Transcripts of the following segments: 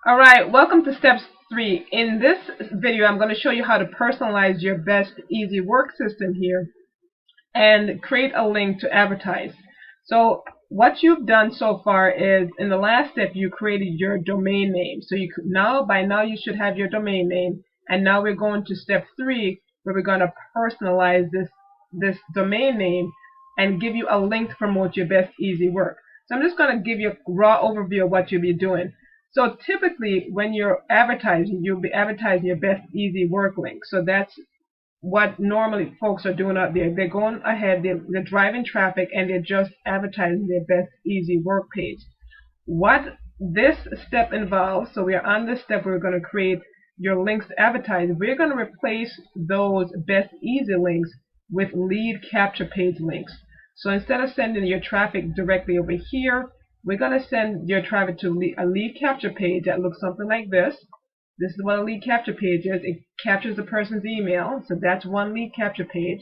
Alright, welcome to step 3. In this video, I'm going to show you how to personalize your best easy work system here and create a link to advertise. So what you've done so far is, in the last step, you created your domain name. So by now you should have your domain name. And now we're going to step 3, where we're going to personalize this domain name and give you a link to promote your best easy work. So I'm just going to give you a raw overview of what you'll be doing. So typically, when you're advertising, you'll be advertising your best easy work link. So that's what normally folks are doing out there. They're going ahead, they're driving traffic, and they're just advertising their best easy work page. What this step involves, so we are on this step, we're going to create your links to advertise. We're going to replace those best easy links with lead capture page links. So instead of sending your traffic directly over here, we're going to send your traffic to a lead capture page that looks something like this. This is what a lead capture page is. It captures the person's email, so that's one lead capture page.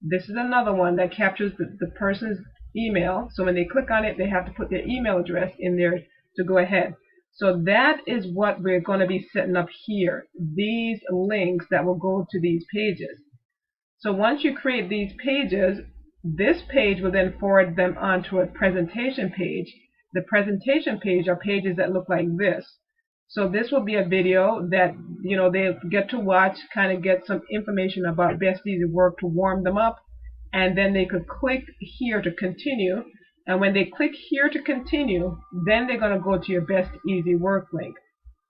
This is another one that captures the person's email, so when they click on it, they have to put their email address in there to go ahead. So that is what we're going to be setting up here, these links that will go to these pages. So once you create these pages, this page will then forward them onto a presentation page. The presentation page are pages that look like this. So this will be a video that they'll get to watch, kind of get some information about best easy work to warm them up, and then they could click here to continue. And when they click here to continue, then they're going to go to your best easy work link.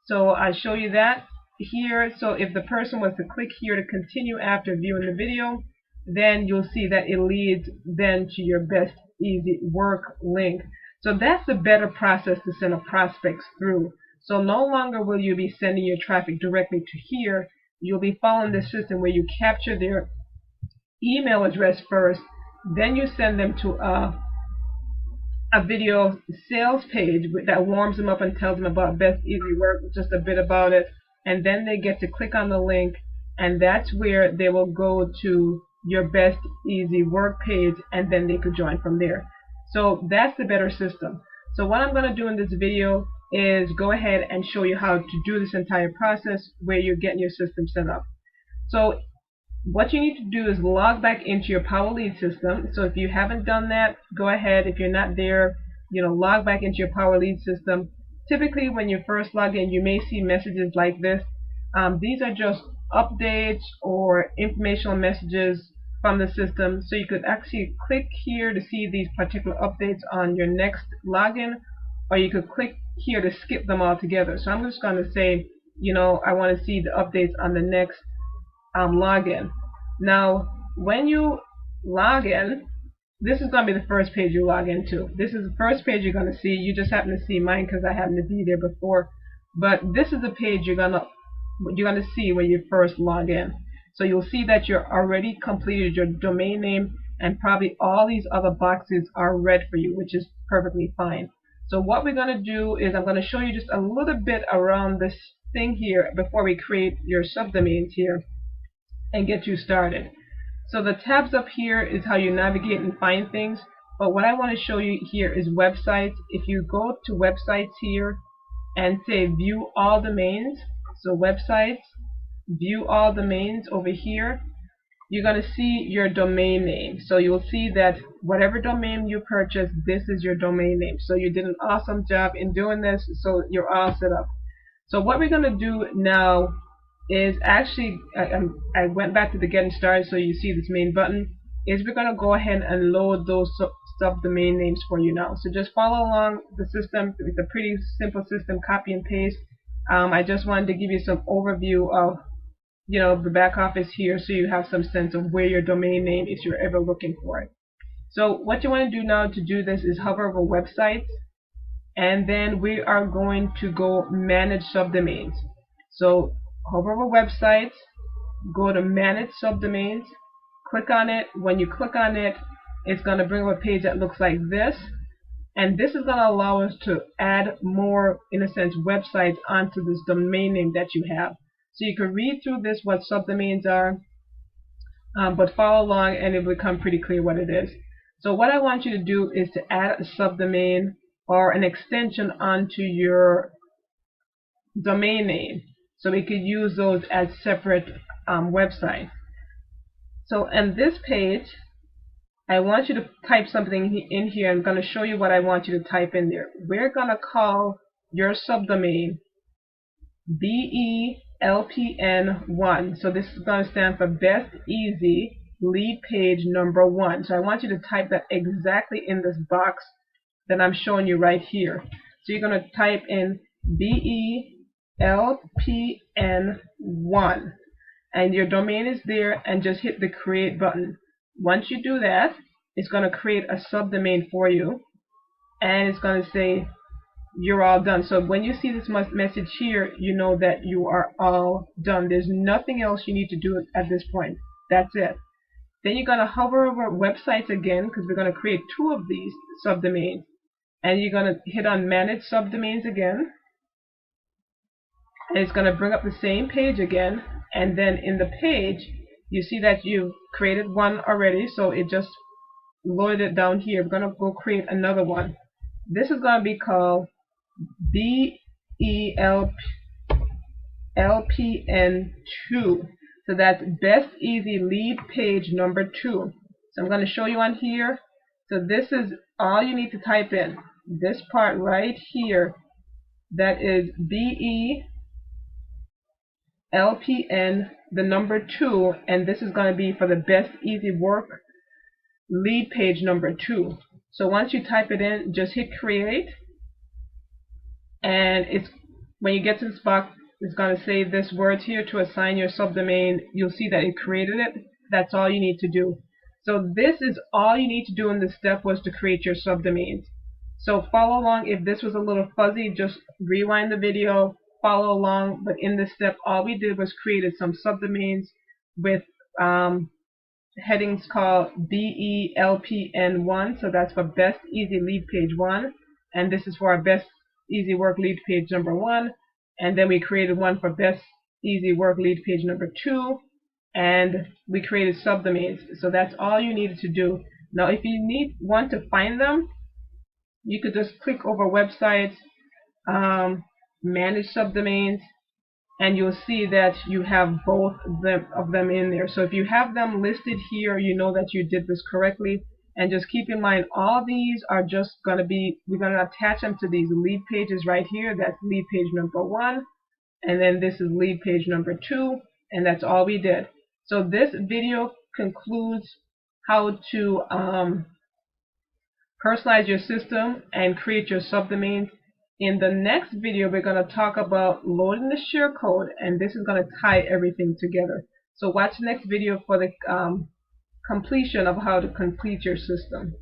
So I'll show you that here. So if the person was to click here to continue after viewing the video, then you'll see that it leads then to your best easy work link. So that's the better process to send a prospects through. So no longer will you be sending your traffic directly to here. You'll be following this system where you capture their email address first, then you send them to a video sales page that warms them up and tells them about best easy work, just a bit about it, and then they get to click on the link, and that's where they will go to your best easy work page, and then they could join from there. So that's the better system. So what I'm going to do in this video is go ahead and show you how to do this entire process where you're getting your system set up. So what you need to do is log back into your Power Lead system. So if you haven't done that, go ahead. If you're not there, log back into your Power Lead system. Typically when you first log in, you may see messages like this. These are just updates or informational messages from the system. So you could actually click here to see these particular updates on your next login, or you could click here to skip them all together. So I'm just going to say, I want to see the updates on the next login. Now, when you log in, this is going to be the first page you log into. This is the first page you're going to see. You just happen to see mine because I happened to be there before. But this is the page you're going to see when you first log in. So you'll see that you're already completed your domain name, and probably all these other boxes are red for you, which is perfectly fine. So what we're going to do is I'm going to show you just a little bit around this thing here before we create your subdomains here and get you started. So the tabs up here is how you navigate and find things, but what I want to show you here is websites. If you go to websites here and say view all domains, so websites, view all domains over here, you're going to see your domain name. So you'll see that whatever domain you purchase, this is your domain name. So you did an awesome job in doing this, so you're all set up. So what we're going to do now is actually, I went back to the getting started, so you see this main button, is we're going to go ahead and load those subdomain names for you now. So just follow along the system. It's a pretty simple system, copy and paste. I just wanted to give you some overview of the back office here, so you have some sense of where your domain name is if you're ever looking for it. So what you want to do now to do this is hover over websites, and then we are going to go manage subdomains. So hover over websites, go to manage subdomains, click on it. When you click on it, it's going to bring up a page that looks like this, and this is going to allow us to add more, in a sense, websites onto this domain name that you have. So you can read through this, what subdomains are, but follow along and it will become pretty clear what it is. So what I want you to do is to add a subdomain or an extension onto your domain name. So we could use those as separate websites. So in this page, I want you to type something in here. I'm going to show you what I want you to type in there. We're going to call your subdomain BELPN1. So this is going to stand for Best Easy Lead Page Number 1. So I want you to type that exactly in this box that I'm showing you right here. So you're going to type in BELPN1 and your domain is there, and just hit the create button. Once you do that, it's going to create a subdomain for you, and it's going to say you're all done. So when you see this message here, you know that you are all done. There's nothing else you need to do at this point. That's it. Then you're going to hover over websites again, because we're going to create 2 of these subdomains. And you're going to hit on manage subdomains again. And it's going to bring up the same page again. And then in the page, you see that you've created one already. So it just loaded it down here. We're going to go create another one. This is going to be called BELPN2. So that's Best Easy Lead Page Number 2. So I'm going to show you on here. So this is all you need to type in. This part right here, that is BELPN, the number 2, and this is going to be for the Best Easy Work Lead Page Number 2. So once you type it in, just hit create, and it's when you get to this box, it's going to say this word here to assign your subdomain. You'll see that it created it. That's all you need to do. So this is all you need to do in this step, was to create your subdomains. So follow along. If this was a little fuzzy, just rewind the video, follow along. But in this step, all we did was created some subdomains with headings called BELPN1. So that's for Best Easy Lead Page 1. And this is for our Best Easy Work Lead Page Number 1. And then we created one for Best Easy Work Lead Page Number 2. And we created subdomains. So that's all you needed to do. Now if you want to find them, you could just click over websites, manage subdomains, and you'll see that you have both of them in there. So if you have them listed here, you know that you did this correctly. And just keep in mind, all these are just going to be, we're going to attach them to these lead pages right here. That's lead page number 1, and then this is lead page number 2, and that's all we did. So this video concludes how to personalize your system and create your subdomains. In the next video, we're going to talk about loading the share code, and this is going to tie everything together. So watch the next video for the completion of how to complete your system.